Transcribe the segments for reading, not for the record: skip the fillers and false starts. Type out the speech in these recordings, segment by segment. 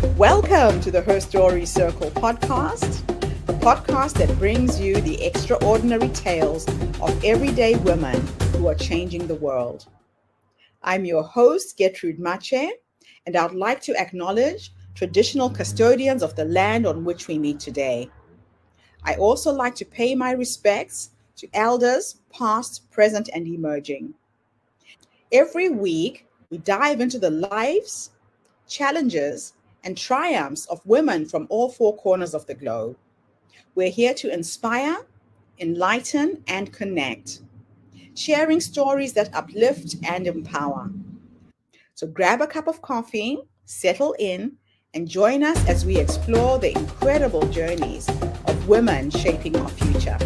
Welcome to the Her Story Circle podcast, the podcast that brings you the extraordinary tales of everyday women who are changing the world. I'm your host, Gertrude Mache, and I'd like to acknowledge traditional custodians of the land on which we meet today. I also like to pay my respects to elders, past, present, and emerging. Every week, we dive into the lives, challenges, and triumphs of women from all four corners of the globe. We're here to inspire, enlighten, and connect, sharing stories that uplift and empower. So grab a cup of coffee, settle in, and join us as we explore the incredible journeys of women shaping our future.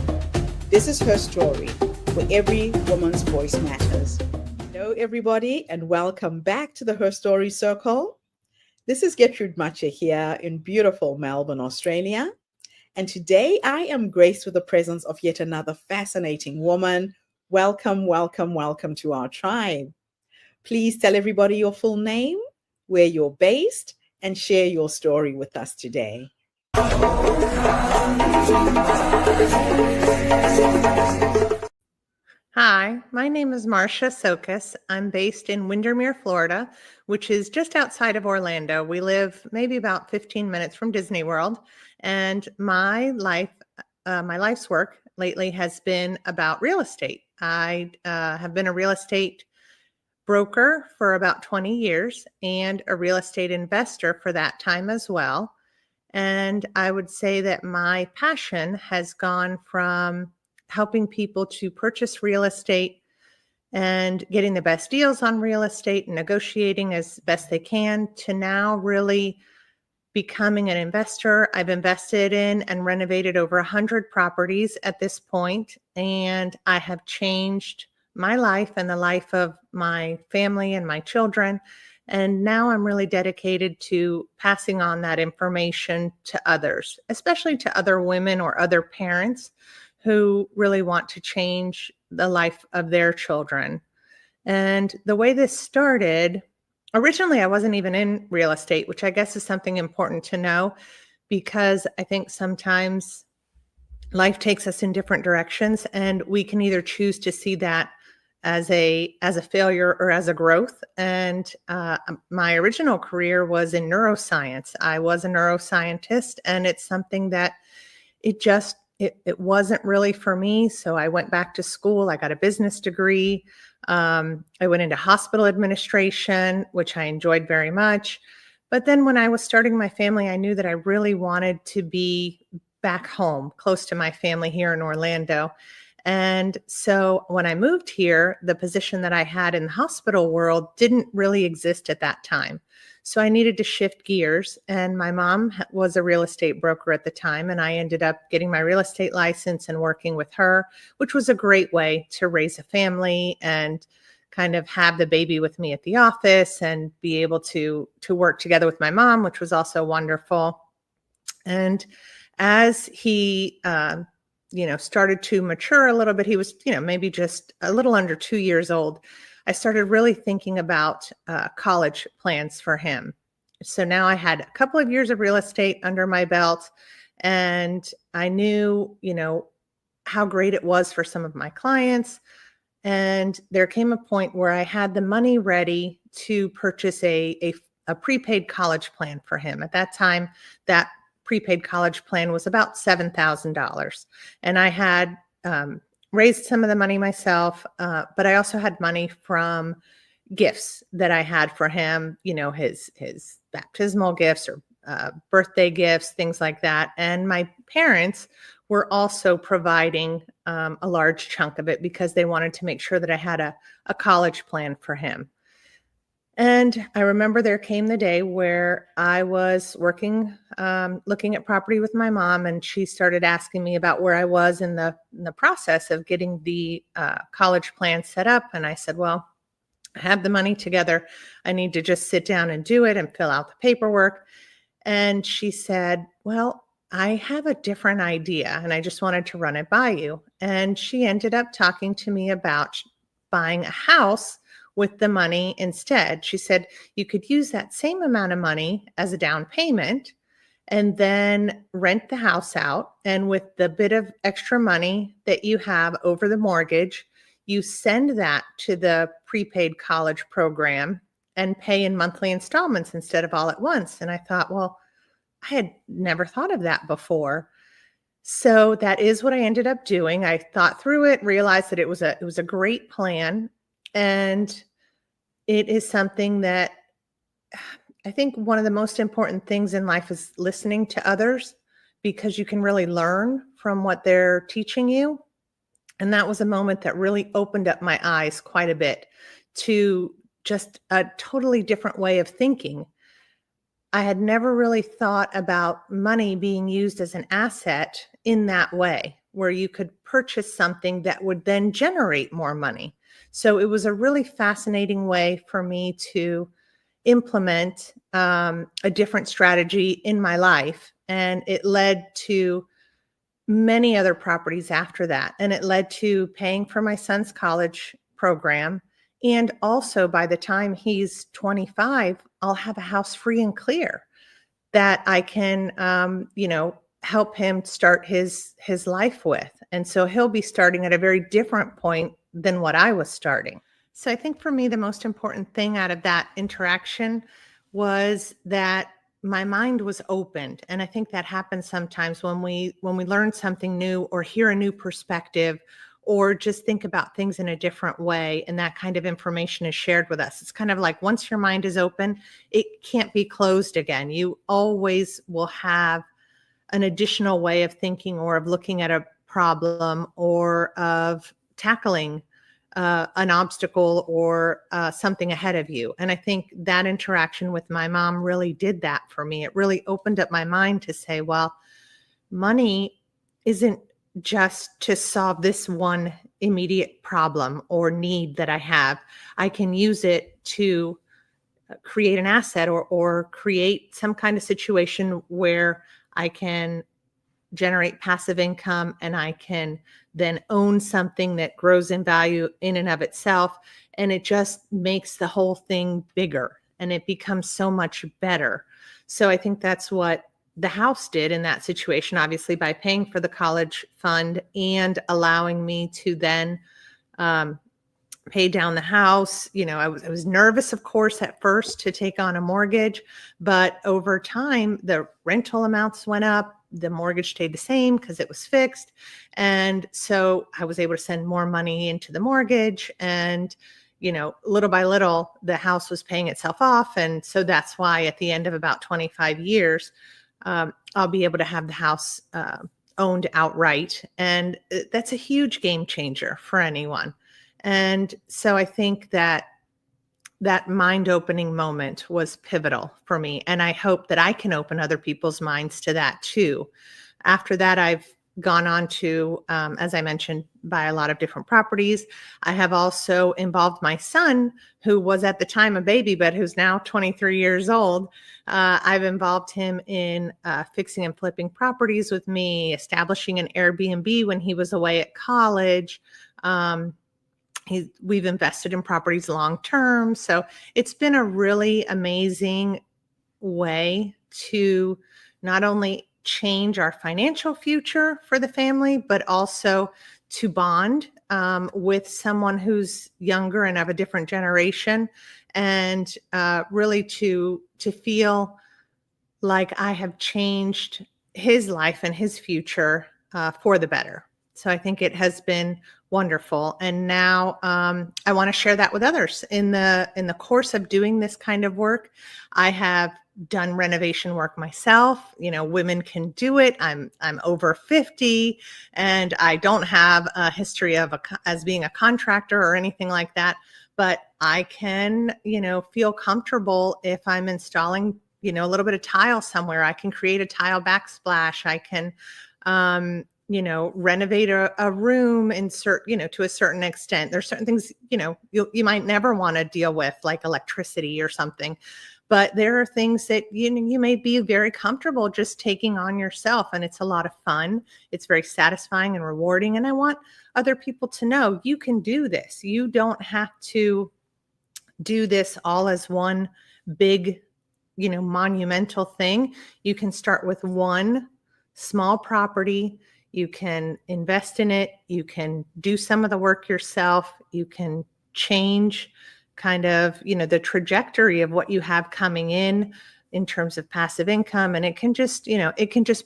This is Her Story, where every woman's voice matters. Hello, everybody, and welcome back to the Her Story Circle. This is Gertrude Mache here in beautiful Melbourne, Australia. And today I am graced with the presence of yet another fascinating woman. Welcome, welcome, welcome to our tribe. Please tell everybody your full name, where you're based, and share your story with us today. Hi, my name is Marcia Socas. I'm based in Windermere, Florida, which is just outside of Orlando. We live maybe about 15 minutes from Disney World, and my life's work lately has been about real estate. I have been a real estate broker for about 20 years and a real estate investor for that time as well. And I would say that my passion has gone from helping people to purchase real estate and getting the best deals on real estate and negotiating as best they can to now really becoming an investor. I've invested in and renovated over 100 properties at this point, and I have changed my life and the life of my family and my children. And now I'm really dedicated to passing on that information to others, especially to other women or other parents who really want to change the life of their children. And the way this started, originally I wasn't even in real estate, which I guess is something important to know, because I think sometimes life takes us in different directions, and we can either choose to see that as a failure or as a growth. And my original career was in neuroscience. I was a neuroscientist, and it's something that it wasn't really for me. So I went back to school. I got a business degree. I went into hospital administration, which I enjoyed very much. But then when I was starting my family, I knew that I really wanted to be back home, close to my family here in Orlando. And so when I moved here, the position that I had in the hospital world didn't really exist at that time. So I needed to shift gears, and my mom was a real estate broker at the time, and I ended up getting my real estate license and working with her, which was a great way to raise a family and kind of have the baby with me at the office and be able to work together with my mom, which was also wonderful. And as he started to mature a little bit, he was, maybe just a little under 2 years old. I started really thinking about college plans for him. So now I had a couple of years of real estate under my belt, and I knew, how great it was for some of my clients. And there came a point where I had the money ready to purchase a prepaid college plan for him. At that time, that prepaid college plan was about $7,000. And I had raised some of the money myself, but I also had money from gifts that I had for him, his baptismal gifts or birthday gifts, things like that. And my parents were also providing a large chunk of it because they wanted to make sure that I had a college plan for him. And I remember there came the day where I was working, looking at property with my mom, and she started asking me about where I was in the process of getting the college plan set up. And I said, well, I have the money together. I need to just sit down and do it and fill out the paperwork. And she said, well, I have a different idea, and I just wanted to run it by you. And she ended up talking to me about buying a house with the money instead. She said you could use that same amount of money as a down payment and then rent the house out. And with the bit of extra money that you have over the mortgage, you send that to the prepaid college program and pay in monthly installments instead of all at once. And I thought, well, I had never thought of that before. So that is what I ended up doing. I thought through it, realized that it was a great plan, and it is something that I think one of the most important things in life is listening to others, because you can really learn from what they're teaching you. And that was a moment that really opened up my eyes quite a bit to just a totally different way of thinking. I had never really thought about money being used as an asset in that way, where you could purchase something that would then generate more money. So it was a really fascinating way for me to implement a different strategy in my life. And it led to many other properties after that. And it led to paying for my son's college program. And also, by the time he's 25, I'll have a house free and clear that I can, help him start his life with. And so he'll be starting at a very different point than what I was starting. So I think for me, the most important thing out of that interaction was that my mind was opened. And I think that happens sometimes when we learn something new or hear a new perspective or just think about things in a different way, and that kind of information is shared with us. It's kind of like once your mind is open, it can't be closed again. You always will have an additional way of thinking or of looking at a problem or of tackling an obstacle or something ahead of you. And I think that interaction with my mom really did that for me. It really opened up my mind to say, well, money isn't just to solve this one immediate problem or need that I have. I can use it to create an asset or create some kind of situation where I can generate passive income and I can then own something that grows in value in and of itself. And it just makes the whole thing bigger and it becomes so much better. So I think that's what the house did in that situation, obviously by paying for the college fund and allowing me to then pay down the house. I was nervous, of course, at first to take on a mortgage, but over time, the rental amounts went up. The mortgage stayed the same because it was fixed. And so I was able to send more money into the mortgage, and, little by little, the house was paying itself off. And so that's why at the end of about 25 years, I'll be able to have the house owned outright. And that's a huge game changer for anyone. And so I think that mind-opening moment was pivotal for me. And I hope that I can open other people's minds to that too. After that, I've gone on to, as I mentioned, buy a lot of different properties. I have also involved my son, who was at the time a baby, but who's now 23 years old. I've involved him in fixing and flipping properties with me, establishing an Airbnb when he was away at college. We've invested in properties long term. So it's been a really amazing way to not only change our financial future for the family, but also to bond with someone who's younger and of a different generation, and really to feel like I have changed his life and his future for the better. So I think it has been wonderful. And now I want to share that with others. In the course of doing this kind of work, I have done renovation work myself. Women can do it. I'm over 50 and I don't have a history of as being a contractor or anything like that, but I can, feel comfortable if I'm installing, a little bit of tile somewhere. I can create a tile backsplash. I can, renovate a room to a certain extent. There's certain things, you might never want to deal with, like electricity or something. But there are things that you may be very comfortable just taking on yourself, and it's a lot of fun. It's very satisfying and rewarding. And I want other people to know you can do this. You don't have to do this all as one big, monumental thing. You can start with one small property. You can invest in it. You can do some of the work yourself. You can change kind of, the trajectory of what you have coming in terms of passive income. And it can just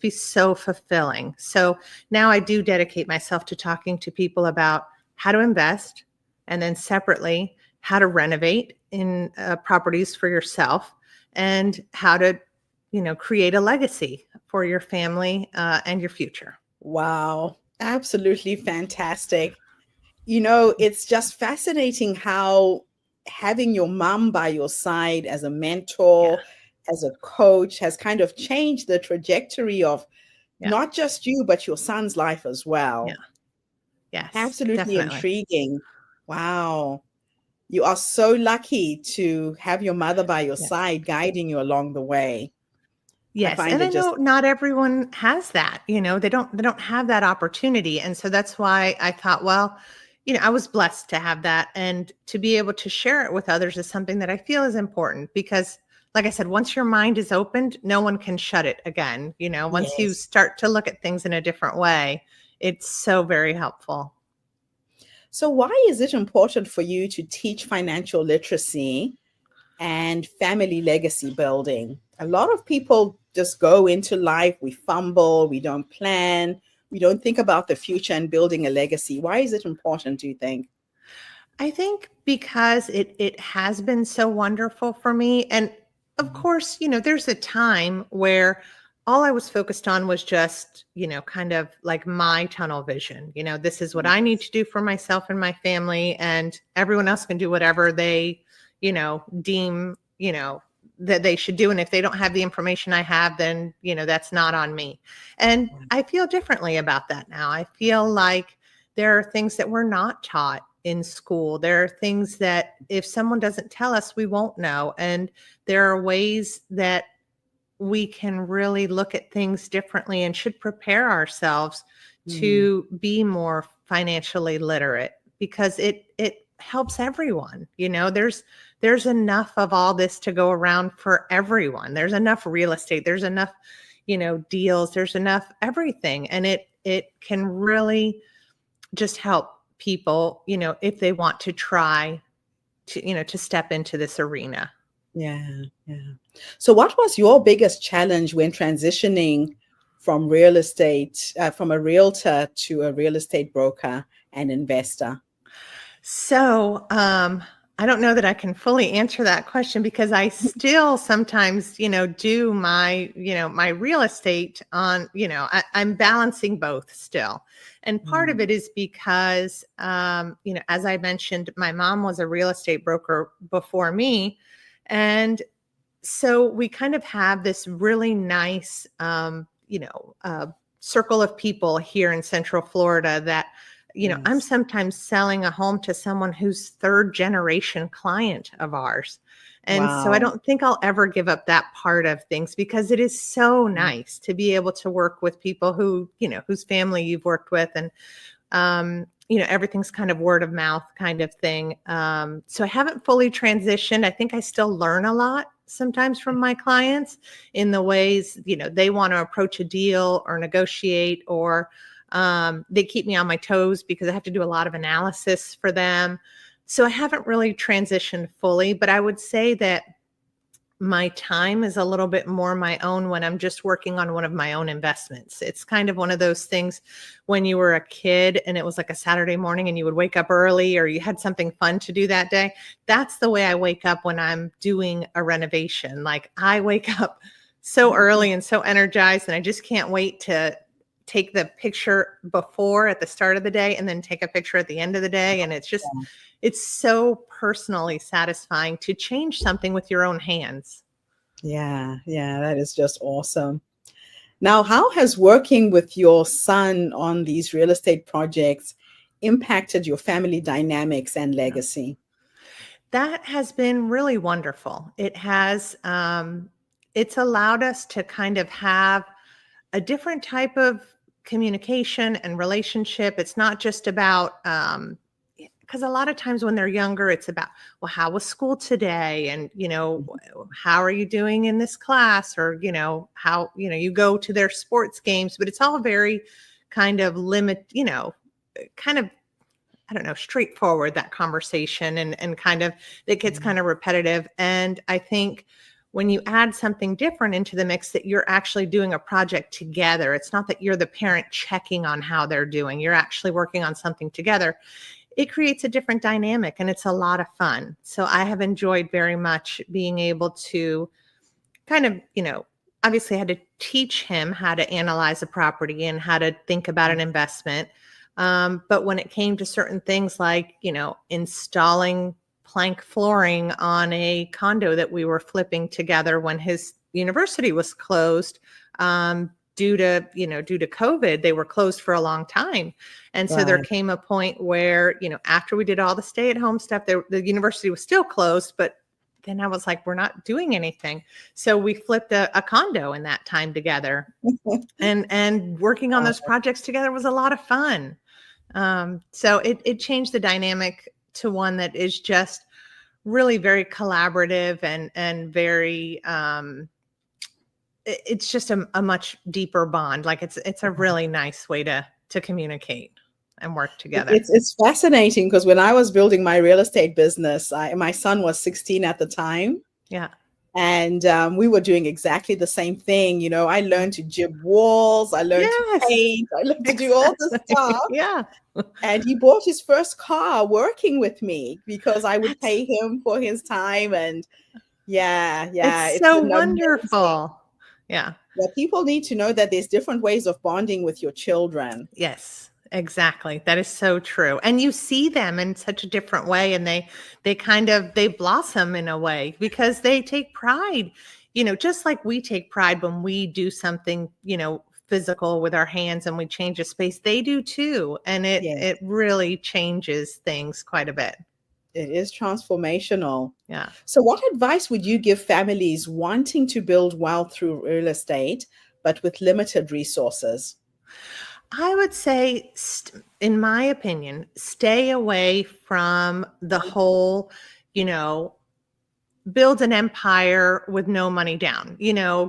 be so fulfilling. So now I do dedicate myself to talking to people about how to invest, and then separately, how to renovate in properties for yourself, and how to, create a legacy for your family and your future. Wow, absolutely fantastic. It's just fascinating how having your mom by your side as a Yeah. mentor, as a coach, has kind of changed the trajectory of Yeah. not just you, but your son's life as Yeah. well. Yes, Absolutely definitely. intriguing. Wow. You are so lucky to have your mother by your Yes. side guiding you along the way. I Yes, find and it I just, know not everyone has that, they don't have that opportunity, and so that's why I thought, well, I was blessed to have that, and to be able to share it with others is something that I feel is important, because like I said, once your mind is opened, no one can shut it again. Once you yes. start to look at things in a different way, it's so very helpful. So, why is it important for you to teach financial literacy and family legacy building? A lot of people just go into life, we fumble, we don't plan, we don't think about the future and building a legacy. Why is it important, do you think? I think because it has been so wonderful for me. And of Mhm. course, there's a time where all I was focused on was just, kind of like my tunnel vision. This is what I need Yes. to do for myself and my family, and everyone else can do whatever they, deem, that they should do. And if they don't have the information I have, then, that's not on me. And I feel differently about that now. I feel like there are things that we're not taught in school. There are things that if someone doesn't tell us, we won't know. And there are ways that we can really look at things differently and should prepare ourselves Mm, to be more financially literate, because it helps everyone. There's enough of all this to go around for everyone. There's enough real estate, there's enough, deals, there's enough everything, and it can really just help people, if they want to try to step into this arena. yeah, yeah. So, what was your biggest challenge when transitioning from real estate, from a realtor to a real estate broker and investor? So, I don't know that I can fully answer that question, because I still sometimes, do my real estate on, I'm balancing both still. And part of Mm, it is because, as I mentioned, my mom was a real estate broker before me. And so we kind of have this really nice, circle of people here in Central Florida that, I'm yes. sometimes selling a home to someone who's third generation client of ours. And so I Wow. don't think I'll ever give up that part of things, because it is so Mm, nice to be able to work with people who, whose family you've worked with. And everything's kind of word of mouth kind of thing. So I haven't fully transitioned. I think I still learn a lot sometimes from my clients in the ways, they want to approach a deal or negotiate, or they keep me on my toes because I have to do a lot of analysis for them. So I haven't really transitioned fully, but I would say that my time is a little bit more my own when I'm just working on one of my own investments. It's kind of one of those things when you were a kid and it was like a Saturday morning and you would wake up early, or you had something fun to do that day. That's the way I wake up when I'm doing a renovation. Like, I wake up so early and so energized, and I just can't wait to take the picture before at the start of the day and then take a picture at the end of the day. And it's so personally satisfying to change something with your own hands. Yeah, yeah, that is just awesome. Now, how has working with your son on these real estate projects impacted your family dynamics and Yeah. legacy? That has been really wonderful. It's allowed us to kind of have a different type of communication and relationship. It's not just about because a lot of times when they're younger, it's about, well, how was school today? And, how are you doing in this class? Or, how, you go to their sports games, but it's all very kind of kind of, I don't know, straightforward, that conversation, and kind of, it gets kind of repetitive. And I think when you add something different into the mix, that you're actually doing a project together. It's not that you're the parent checking on how they're doing. You're actually working on something together. It creates a different dynamic, and it's a lot of fun. So I have enjoyed very much being able to kind of, obviously I had to teach him how to analyze a property and how to think about an investment. But when it came to certain things like, installing plank flooring on a condo that we were flipping together when his university was closed, due to COVID, they were closed for a long time. And so there Right. came a point where, after we did all the stay-at-home stuff, the university was still closed, but then I was like, we're not doing anything. So we flipped a condo in that time together, and working on those projects together was a lot of fun. So it changed the dynamic to one that is just really very collaborative, and very, it's just a much deeper bond. Like it's a really nice way to communicate and work together. It's fascinating because when I was building my real estate business, my son was 16 at the time. Yeah. And we were doing exactly the same thing. I learned to jib walls. I learned to Yes. paint. I learned to do all this stuff. Yeah. And he bought his first car working with me because I would pay him for his time. And yeah, It's it's so been amazing. wonderful. Yeah. Yeah, people need to know that there's different ways of bonding with your children. Yes, exactly. That is so true. And you see them in such a different way, and they blossom in a way because they take pride, just like we take pride when we do something, physical with our hands and we change a space. They do too. And Yeah, it really changes things quite a bit. it is transformational. Yeah. So, what advice would you give families wanting to build wealth through real estate, but with limited resources? I would say, in my opinion, stay away from the whole, you know, build an empire with no money down,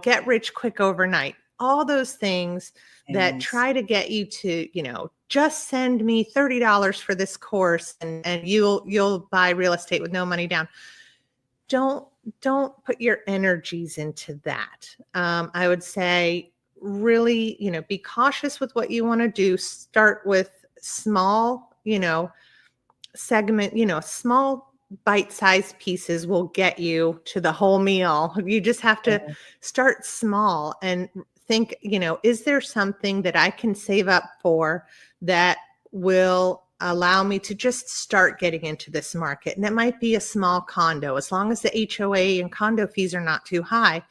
get rich quick overnight. All those things that Yes. try to get you to, just send me $30 for this course, and you'll buy real estate with no money down. Don't put your energies into that. I would say really, be cautious with what you want to do. Start with small, segment, small bite-sized pieces will get you to the whole meal. You just have to start small and think, is there something that I can save up for that will allow me to just start getting into this market? And it might be a small condo. As long as the HOA and condo fees are not too high,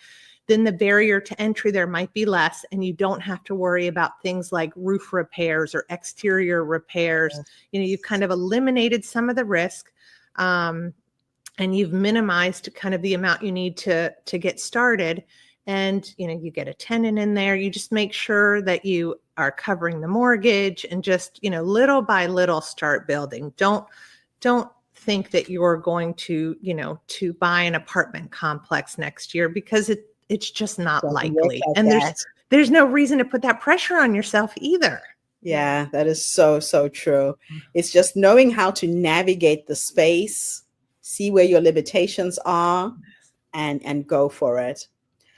then the barrier to entry there might be less, and you don't have to worry about things like roof repairs or exterior repairs. You've kind of eliminated some of the risk, and you've minimized kind of the amount you need to get started. And you get a tenant in there. You just make sure that you are covering the mortgage, and just little by little start building. Don't think that you're going to to buy an apartment complex next year, because it's just not Doesn't work likely. like And that. there's no reason to put that pressure on yourself either. Yeah, that is so, so true. It's just knowing how to navigate the space, see where your limitations are, and go for it.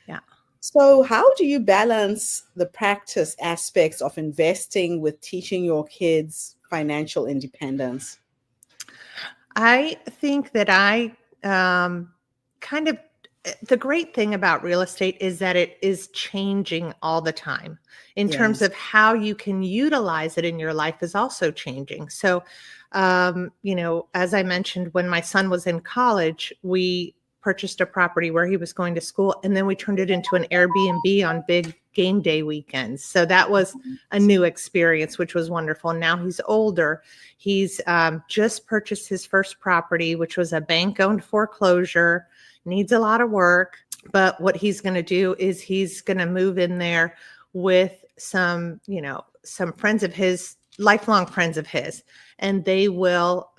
Yeah. So, how do you balance the practice aspects of investing with teaching your kids financial independence? I think that I kind of, the great thing about real estate is that it is changing all the time. In terms Yes. of how you can utilize it in your life is also changing. So, as I mentioned, when my son was in college, we purchased a property where he was going to school, and then we turned it into an Airbnb on big game day weekends. So that was a new experience, which was wonderful. Now he's older. He's just purchased his first property, which was a bank-owned foreclosure. Needs a lot of work, but what he's going to do is he's going to move in there with some friends of his, lifelong friends of his, and they will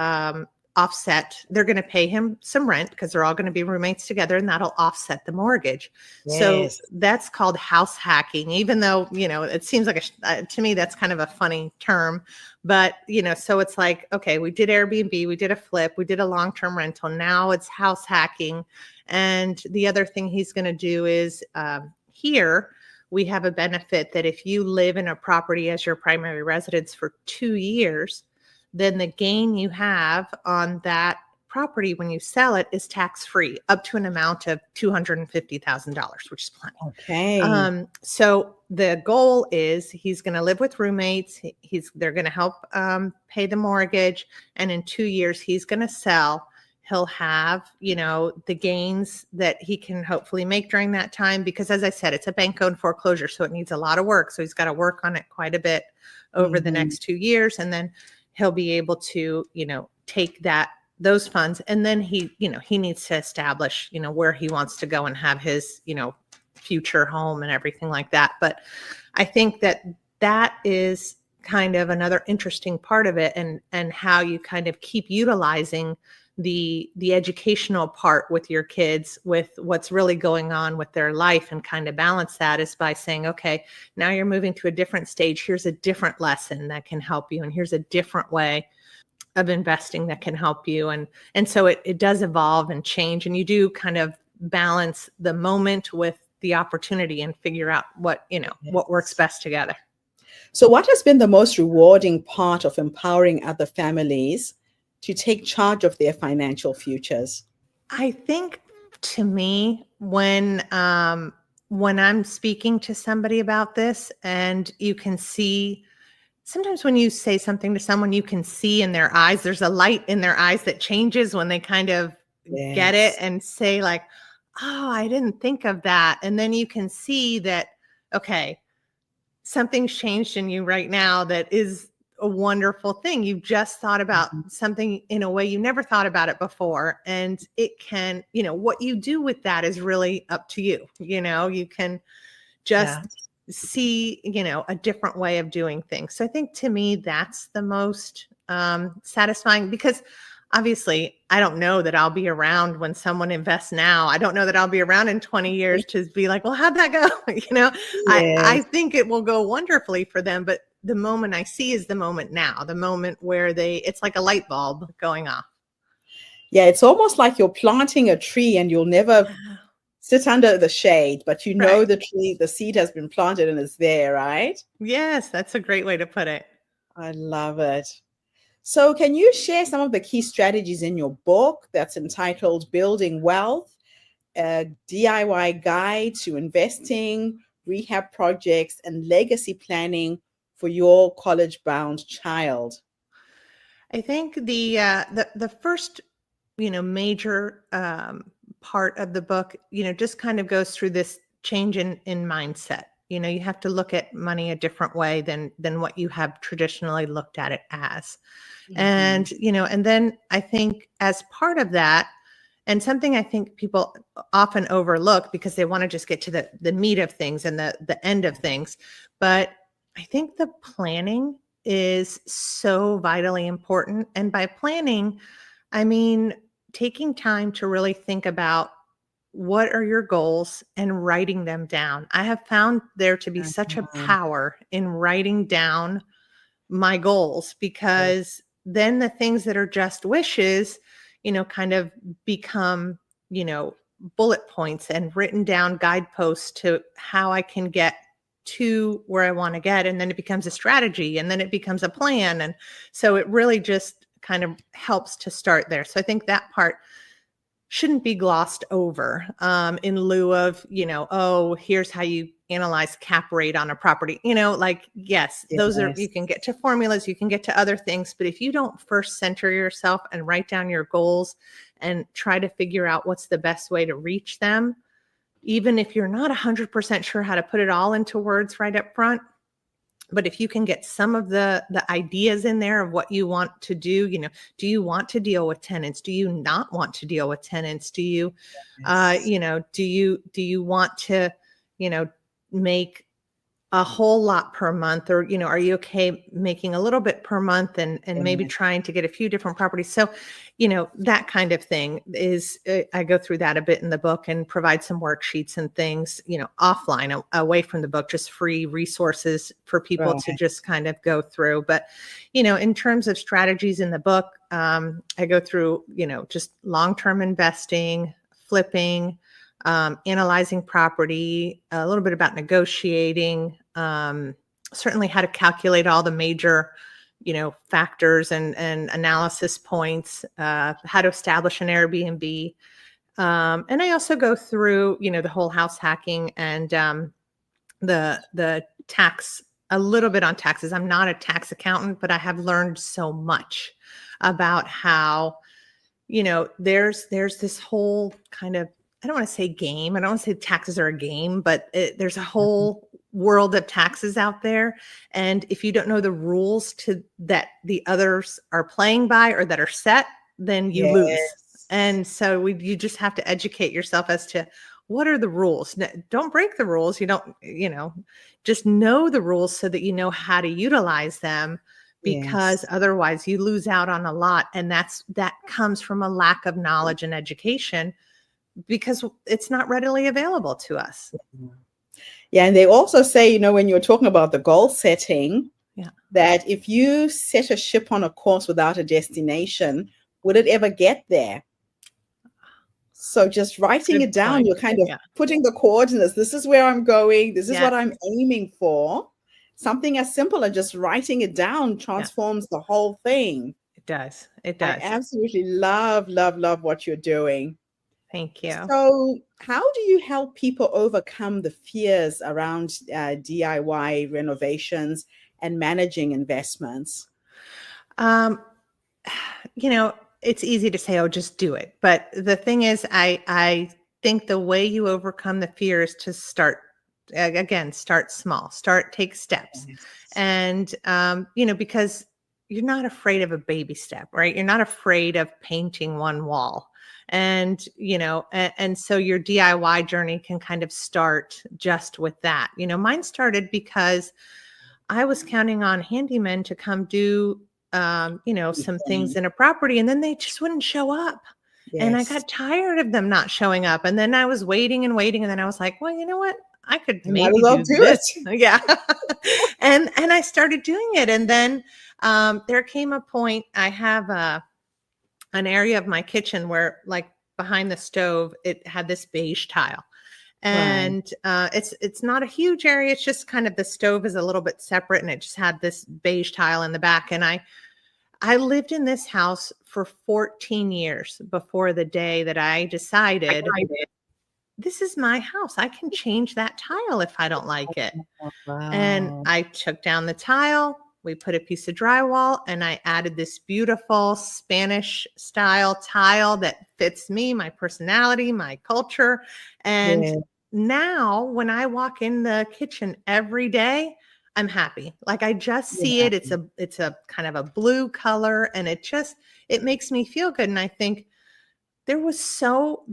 offset. They're going to pay him some rent because they're all going to be roommates together, and that'll offset the mortgage. So Yes. that's called house hacking, even though, it seems like to me, that's kind of a funny term. But, so it's like, okay, we did Airbnb, we did a flip, we did a long-term rental. Now it's house hacking. And the other thing he's going to do is here, we have a benefit that if you live in a property as your primary residence for 2 years, then the gain you have on that property when you sell it is tax-free up to an amount of $250,000, which is plenty. Okay. So the goal is he's going to live with roommates. They're going to help pay the mortgage. And in 2 years, he's going to sell. He'll have, the gains that he can hopefully make during that time, because as I said, it's a bank-owned foreclosure, so it needs a lot of work. So he's got to work on it quite a bit over the next 2 years. And then he'll be able to, take those funds. And then he needs to establish, where he wants to go and have his, future home and everything like that. But I think that is kind of another interesting part of it, and how you kind of keep utilizing the educational part with your kids, with what's really going on with their life, and kind of balance that is by saying, okay, now you're moving to a different stage. Here's a different lesson that can help you. And here's a different way of investing that can help you. And so it does evolve and change, and you do kind of balance the moment with the opportunity and figure out what works best together. So what has been the most rewarding part of empowering other families to take charge of their financial futures? I think, to me, when I'm speaking to somebody about this, and you can see, sometimes when you say something to someone, you can see in their eyes, there's a light in their eyes that changes when they kind of get it Yes. and say like, oh, I didn't think of that. And then you can see that, okay, something's changed in you right now that is a wonderful thing. You've just thought about something in a way you never thought about it before. And it can, what you do with that is really up to you. You can just Yeah. see, a different way of doing things. So I think, to me, that's the most satisfying, because obviously I don't know that I'll be around when someone invests now. I don't know that I'll be around in 20 years to be like, well, how'd that go? I Yes. think it will go wonderfully for them, but the moment I see is the moment now, the moment where it's like a light bulb going off. Yeah, it's almost like you're planting a tree and you'll never sit under the shade, but Right. the tree, the seed has been planted and it's there, right? Yes, that's a great way to put it. I love it. So, can you share some of the key strategies in your book that's entitled Building Wealth, a DIY guide to investing, rehab projects, and legacy planning for your college-bound child? I think the first major part of the book just kind of goes through this change in mindset. You have to look at money a different way than what you have traditionally looked at it as. Mhm. And then I think, as part of that, and something I think people often overlook because they want to just get to the meat of things and the end of things, but I think the planning is so vitally important. And by planning, I mean taking time to really think about what are your goals and writing them down. I have found there to be such a Mhm. power in writing down my goals, Yeah. because then the things that are just wishes, kind of become, you know, bullet points and written down guideposts to how I can get to where I want to get. And then it becomes a strategy, and then it becomes a plan. And so it really just kind of helps to start there. So I think that part shouldn't be glossed over in lieu of, oh, here's how you analyze cap rate on a property. Like, yes, those are, Yes. you can get to formulas, you can get to other things, but if you don't first center yourself and write down your goals and try to figure out what's the best way to reach them, even if you're not 100% sure how to put it all into words right up front, but if you can get some of the ideas in there of what you want to do, do you want to deal with tenants? Do you not want to deal with tenants? Do you Yes. do you want to, you know, make a whole lot per month, or are you okay making a little bit per month, and maybe Yes. trying to get a few different properties? So that kind of thing is, I go through that a bit in the book and provide some worksheets and things, offline, away from the book, just free resources for people to Right. just kind of go through. But in terms of strategies in the book, I go through just long-term investing, flipping, analyzing property, a little bit about negotiating, certainly how to calculate all the major, factors and analysis points, how to establish an Airbnb. And I also go through, the whole house hacking and the tax, a little bit on taxes. I'm not a tax accountant, but I have learned so much about how there's this whole kind of, I don't want to say game. I don't want to say taxes are a game, but there's a whole world of taxes out there. And if you don't know the rules to that the others are playing by or that are set, then you lose. Yes. And so you just have to educate yourself as to what are the rules. Don't break the rules. You don't, just know the rules so that you know how to utilize them, because Yes. otherwise you lose out on a lot. And that comes from a lack of knowledge and education, because it's not readily available to us. Yeah, and they also say, when you're talking about the goal setting, Yeah. that if you set a ship on a course without a destination, would it ever get there? So just writing Good it down, point. you're kind of Yeah. putting the coordinates. This is where I'm going. This is what Yes. I'm aiming for. Something as simple as just writing it down Yeah. transforms the whole thing. It does. It I does. absolutely love, love, love what you're doing. Thank you. So, how do you help people overcome the fears around DIY renovations and managing investments? Um, you know, it's easy to say, "Oh, just do it." But the thing is, I think the way you overcome the fear is to start, again, start small, take steps. Yes. And because you're not afraid of a baby step, right? You're not afraid of painting one wall. And so your DIY journey can kind of start just with that. Mine started because I was counting on handymen to come do, some things Anything. in a property, and then they just wouldn't show up. And I Yes. got tired of them not showing up. And then I was waiting and waiting. And then I was like, well, you know what? I could I might as maybe well do do this. it. Yeah. And I started doing it. And then there came a point, I have an area of my kitchen where, like, behind the stove, it had this beige tile. Right. And it's not a huge area. It's just kind of, the stove is a little bit separate, and it just had this beige tile in the back. And I lived in this house for 14 years before the day that I decided, this is my house. I can change that tile if I don't like it. Oh, And wow. I took down the tile. We put a piece of drywall, and I added this beautiful Spanish style tile that fits me, my personality, my culture. And Yeah. now when I walk in the kitchen every day, I'm happy. Like, I just see Yeah. it. It's a kind of a blue color, and it makes me feel good. And I think there's so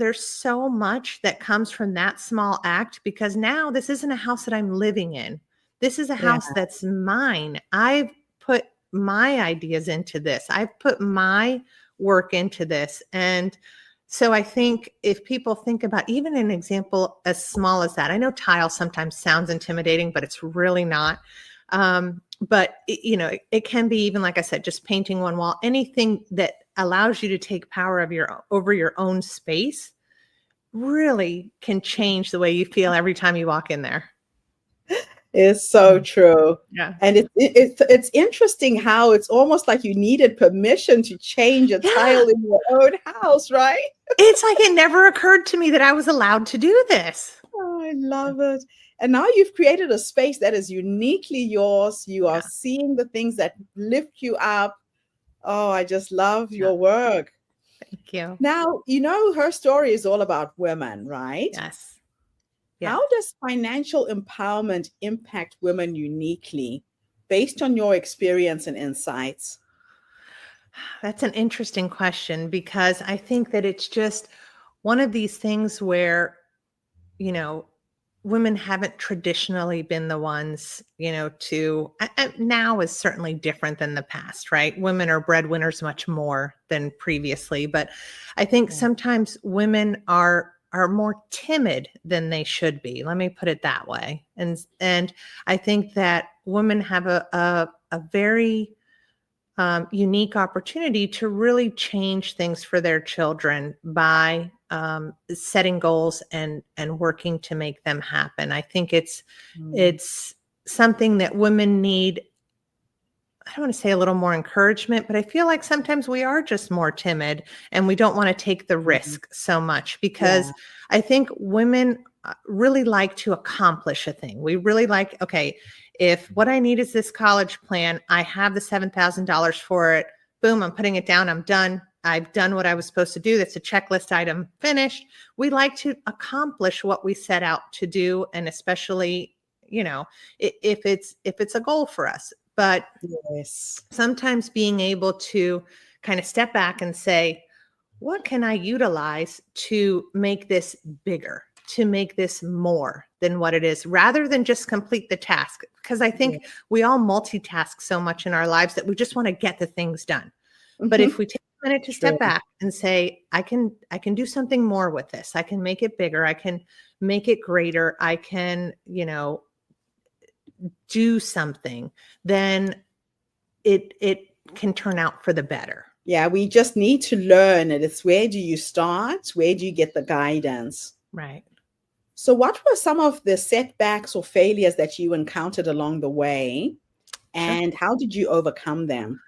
much that comes from that small act, because now this isn't a house that I'm living in. This is a Yeah. house that's mine. I've put my ideas into this. I've put my work into this. And so I think if people think about even an example as small as that, I know tile sometimes sounds intimidating, but it's really not. But it can be, even like I said, just painting one wall, anything that allows you to take power over your own space really can change the way you feel every time you walk in there. It's so Mhm. true. Yeah. And it's interesting how it's almost like you needed permission to change a Yeah. tile in your own house, right? It's like it never occurred to me that I was allowed to do this. Oh, I Yeah. love it. And now you've created a space that is uniquely yours. You are Yeah. seeing the things that lift you up. Oh, I just love Yeah. your work. Thank you. Now, her story is all about women, right? Yes. Yes. How does financial empowerment impact women uniquely based on your experience and insights? That's an interesting question, because I think that it's just one of these things where, you know, women haven't traditionally been the ones, now is certainly different than the past, right? Women are breadwinners much more than previously, but I think Yeah. sometimes women are more timid than they should be. Let me put it that way. And I think that women have a very unique opportunity to really change things for their children by setting goals and working to make them happen. I think Mm. it's something that women need. I don't want to say a little more encouragement, but I feel like sometimes we are just more timid and we don't want to take the Mhm. risk so much because Yeah. I think women really like to accomplish a thing. We really like, okay, if what I need is this college plan, I have the $7,000 for it. Boom, I'm putting it down. I'm done. I've done what I was supposed to do. That's a checklist item finished. We like to accomplish what we set out to do. And especially, if it's a goal for us. But Yes. sometimes being able to kind of step back and say, what can I utilize to make this bigger, to make this more than what it is, rather than just complete the task? Because I Yeah. think we all multitask so much in our lives that we just want to get the things done. But if Mhm. we take a minute to True. step back and say, I can do something more with this. I can make it bigger. I can make it greater. I can, do something, then it can turn out for the better. Yeah, we just need to learn it. It's where do you start? Where do you get the guidance? Right. So, what were some of the setbacks or failures that you encountered along the way, Sure. and how did you overcome them?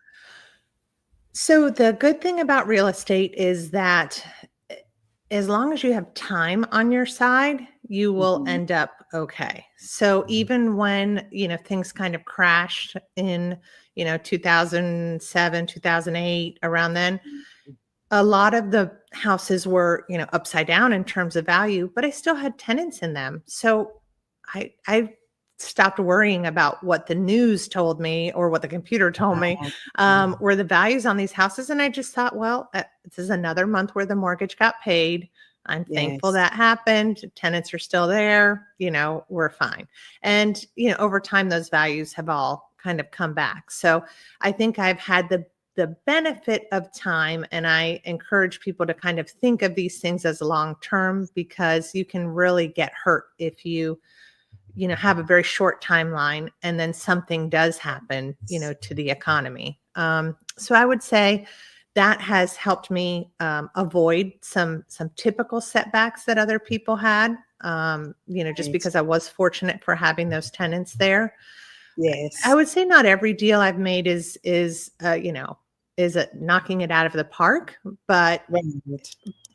So the good thing about real estate is that as long as you have time on your side, you will Mhm. end up okay. So even when, things kind of crashed in, 2007, 2008, around then, a lot of the houses were, upside down in terms of value, but I still had tenants in them. So I stopped worrying about what the news told me or what the computer told me, Wow. were the values on these houses. And I just thought, well, this is another month where the mortgage got paid. I'm thankful Yes. that happened. Tenants are still there. We're fine. And, over time, those values have all kind of come back. So I think I've had the benefit of time, and I encourage people to kind of think of these things as long term, because you can really get hurt if you have a very short timeline and then something does happen to the economy. So I would say that has helped me avoid some typical setbacks that other people had, just Right. because I was fortunate for having those tenants there. I Yes. would say not every deal I've made is knocking it out of the park, but Right.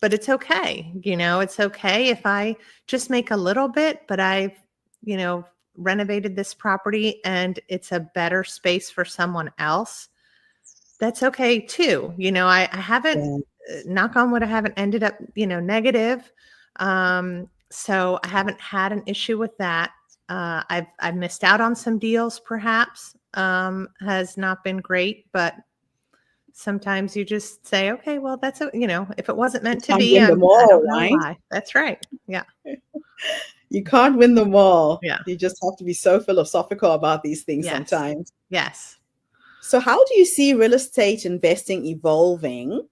it's okay. It's okay if I just make a little bit, but I've, you know, renovated this property and it's a better space for someone else. That's okay too. I haven't, Yeah. knock on wood, I haven't ended up, negative. So I haven't had an issue with that. I've missed out on some deals, perhaps, has not been great, but sometimes you just say, okay, well, if it wasn't You meant to can't be, win them I don't all, know right? why. That's right. Yeah. You can't win them all. Yeah. You just have to be so philosophical about these things Yes. sometimes. Yes. So, how do you see real estate investing evolving,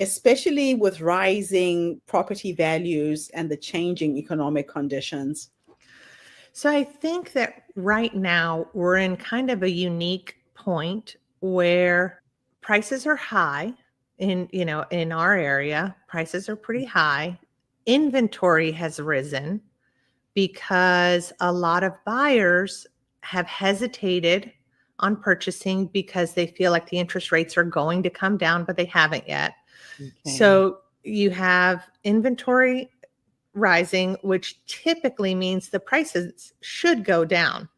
especially with rising property values and the changing economic conditions? So I think that right now we're in kind of a unique point where prices are high in our area. Prices are pretty high. Inventory has risen because a lot of buyers have hesitated on purchasing because they feel like the interest rates are going to come down, but they haven't yet. Okay. So you have inventory rising, which typically means the prices should go down.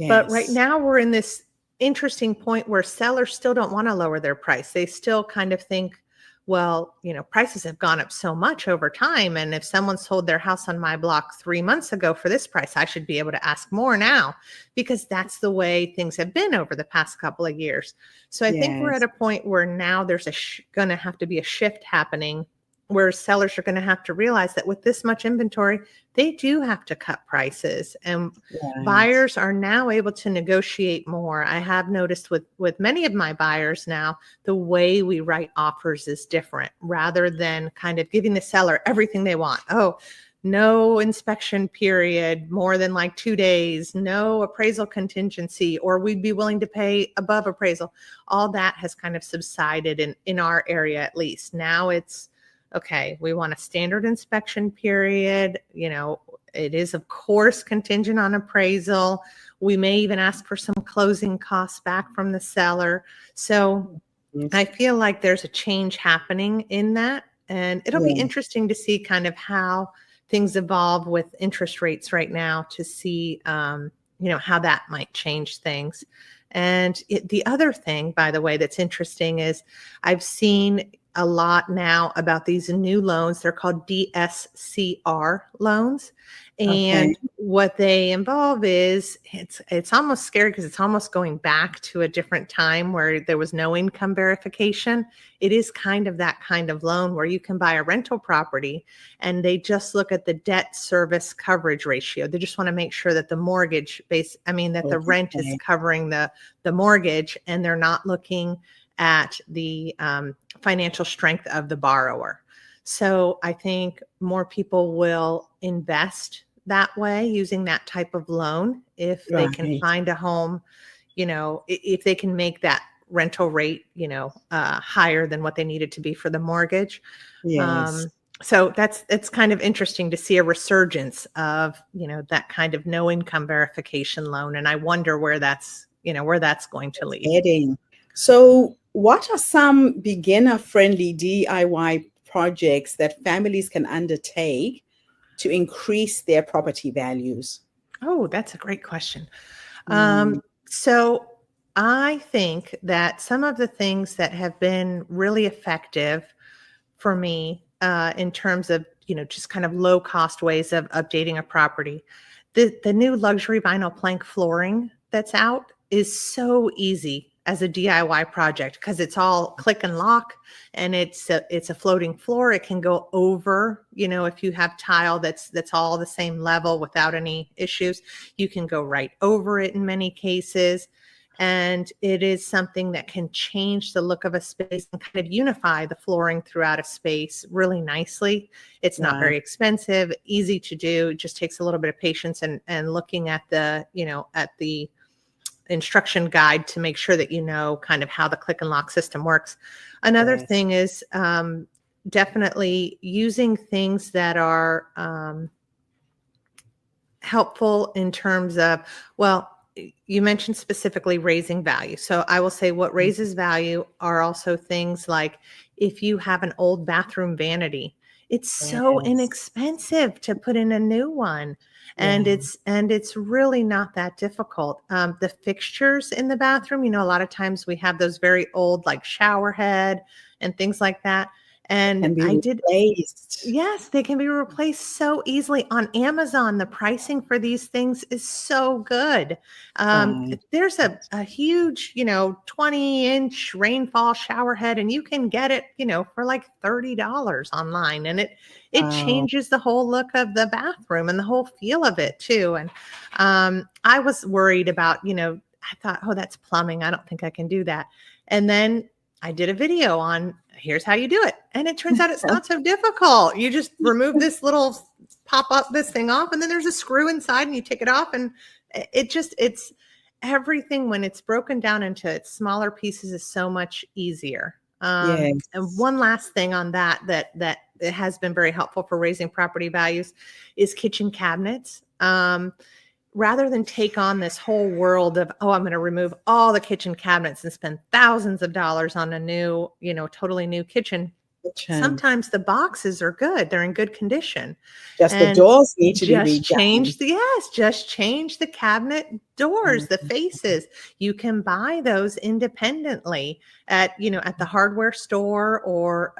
But right Yes. now we're in this interesting point where sellers still don't want to lower their price. They still kind of think, well, prices have gone up so much over time. And if someone sold their house on my block 3 months ago for this price, I should be able to ask more now, because that's the way things have been over the past couple of years. So I think we're at Yes. a point where now there's going to have to be a shift happening where sellers are going to have to realize that with this much inventory, they do have to cut prices, and Right. buyers are now able to negotiate more. I have noticed with many of my buyers now, the way we write offers is different, rather than kind of giving the seller everything they want. Oh, no inspection period more than like 2 days, no appraisal contingency, or we'd be willing to pay above appraisal. All that has kind of subsided in our area, at least. Now it's okay, we want a standard inspection period. It is, of course, contingent on appraisal. We may even ask for some closing costs back from the seller. So I Yes. feel like there's a change happening in that. And it'll be Yeah. interesting to see kind of how things evolve with interest rates right now, to see, how that might change things. And the other thing, by the way, that's interesting is I've seen a lot now about these new loans. They're called DSCR loans. Okay. And what they involve is it's almost scary, because it's almost going back to a different time where there was no income verification. It is kind of that kind of loan where you can buy a rental property and they just look at the debt service coverage ratio. They just want to make sure that the that the rent is Okay. covering the mortgage, and they're not looking at the financial strength of the borrower. So I think more people will invest that way, using that type of loan, if they can Right. find a home, if they can make that rental rate, higher than what they need it to be for the mortgage. Yes. Um, so it's kind of interesting to see a resurgence of, that kind of no income verification loan. And I wonder where that's going to lead. Heading. So, what are some beginner-friendly DIY projects that families can undertake to increase their property values? Oh, that's a great question. Mm, So I think that some of the things that have been really effective for me, in terms of, just kind of low cost ways of updating a property, the new luxury vinyl plank flooring that's out is so easy as a DIY project, because it's all click and lock, and it's a floating floor. It can go over, if you have tile that's all the same level without any issues, you can go right over it in many cases. And it is something that can change the look of a space and kind of unify the flooring throughout a space really nicely. It's not right. very expensive, easy to do. It just takes a little bit of patience and looking at the instruction guide to make sure that kind of how the click and lock system works. Another Yes. thing is, definitely using things that are helpful in terms of, well, you mentioned specifically raising value. So I will say what raises value are also things like, if you have an old bathroom vanity, it's so Yes. inexpensive to put in a new one. And Yeah. it's really not that difficult. The fixtures in the bathroom, a lot of times we have those very old, like shower head and things like that. And Can be I did replaced. Yes, they can be replaced so easily on Amazon. The pricing for these things is so good. Right. There's a huge, 20-inch rainfall shower head, and you can get it, for like $30 online. And it Wow. changes the whole look of the bathroom and the whole feel of it too. And I was worried about, I thought, oh, that's plumbing. I don't think I can do that. And then I did a video on, here's how you do it. And it turns out it's not so difficult. You just remove this little this thing off, and then there's a screw inside and you take it off. And it's everything, when it's broken down into its smaller pieces, is so much easier. And Yes. one last thing on that it has been very helpful for raising property values is kitchen cabinets. Rather than take on this whole world of, oh, I'm going to remove all the kitchen cabinets and spend thousands of dollars on a new, totally new kitchen, Kitchen. sometimes the boxes are good. They're in good condition. Just the And doors need to be redone. just change the cabinet doors, the faces. You can buy those independently at the hardware store, or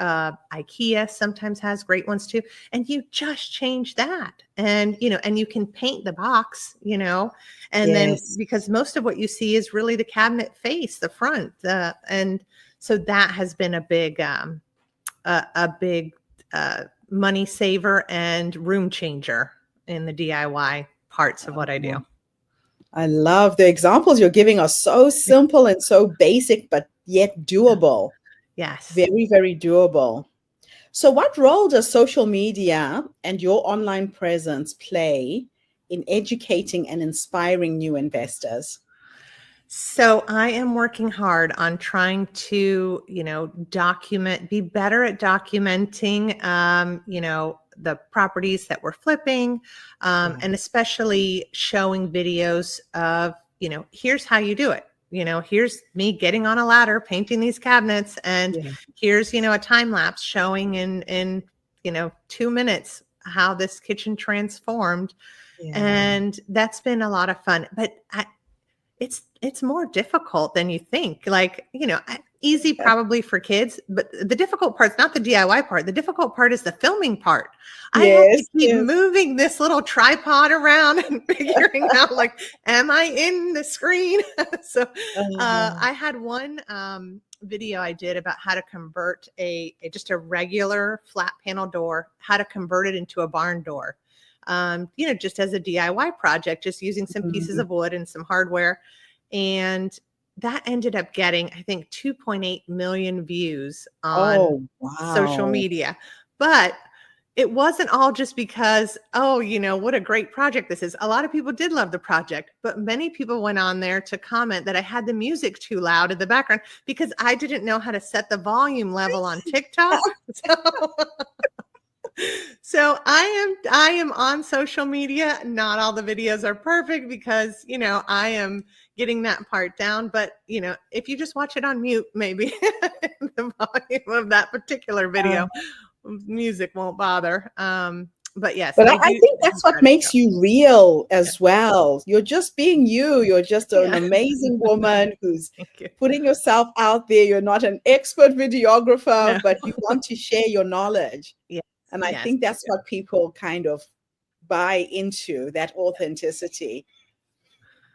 IKEA sometimes has great ones too. And you just change that. And, and you can paint the box, and then, Yes. because most of what you see is really the cabinet face, the front, and so that has been a big money saver and room changer in the DIY parts of what I do. I love the examples you're giving are so simple and so basic, but yet doable. Yes. Very, very doable. So what role does social media and your online presence play in educating and inspiring new investors? So I am working hard on trying to, be better at documenting, the properties that we're flipping, and especially showing videos of, here's how you do it. Here's me getting on a ladder, painting these cabinets, and here's, a time lapse showing in 2 minutes how this kitchen transformed. And that's been a lot of fun. But it's more difficult than you think. Like, easy probably for kids, but the difficult part's not the DIY part. The difficult part is the filming part. I have to keep moving this little tripod around and figuring out, like, am I in the screen? So I had one video I did about how to convert just a regular flat panel door, how to convert it into a barn door. Just as a DIY project, just using some pieces of wood and some hardware. And that ended up getting, I think, 2.8 million views on social media. But it wasn't all just because, what a great project this is. A lot of people did love the project, but many people went on there to comment that I had the music too loud in the background because I didn't know how to set the volume level on TikTok. So I am on social media. Not all the videos are perfect because, I am getting that part down. But, if you just watch it on mute, maybe the volume of that particular video, music won't bother. But yes. But I think that's what makes you real as well. You're just being you. You're just an amazing woman who's putting yourself out there. You're not an expert videographer, but you want to share your knowledge. And I think that's what people kind of buy into, that authenticity.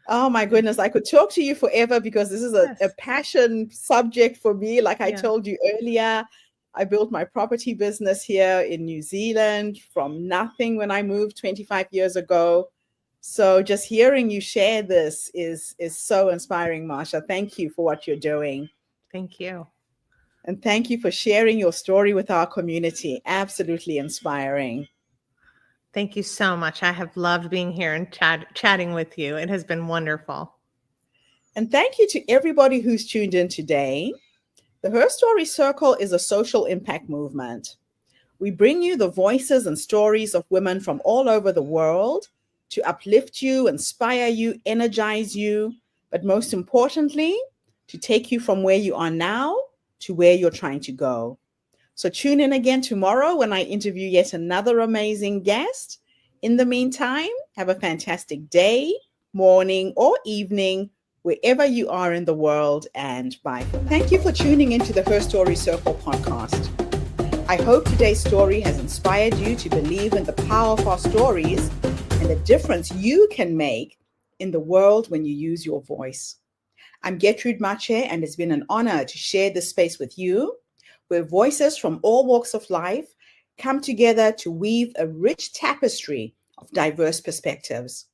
Oh my goodness, I could talk to you forever because this is a passion subject for me. Like I told you earlier, I built my property business here in New Zealand from nothing when I moved 25 years ago. So just hearing you share this is so inspiring, Marcia. Thank you for what you're doing. Thank you. And thank you for sharing your story with our community. Absolutely inspiring. Thank you so much. I have loved being here and chatting with you. It has been wonderful. And thank you to everybody who's tuned in today. The Her Story Circle is a social impact movement. We bring you the voices and stories of women from all over the world to uplift you, inspire you, energize you, but most importantly, to take you from where you are now to where you're trying to go. So tune in again tomorrow when I interview yet another amazing guest. In the meantime, have a fantastic day, morning, or evening, wherever you are in the world, and bye. Thank you for tuning into the Her Story Circle podcast. I hope today's story has inspired you to believe in the power of our stories and the difference you can make in the world when you use your voice. I'm Gertrude Mache, and it's been an honor to share this space with you, where voices from all walks of life come together to weave a rich tapestry of diverse perspectives.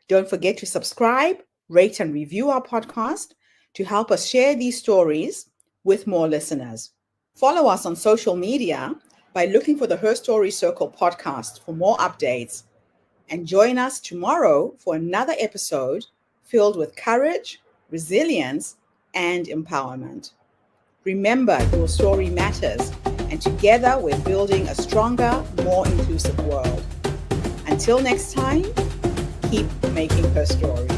Don't forget to subscribe, rate, and review our podcast to help us share these stories with more listeners. Follow us on social media by looking for the Her Story Circle podcast for more updates, and join us tomorrow for another episode filled with courage, resilience, and empowerment. Remember, your story matters, and together we're building a stronger, more inclusive world. Until next time, keep making her story.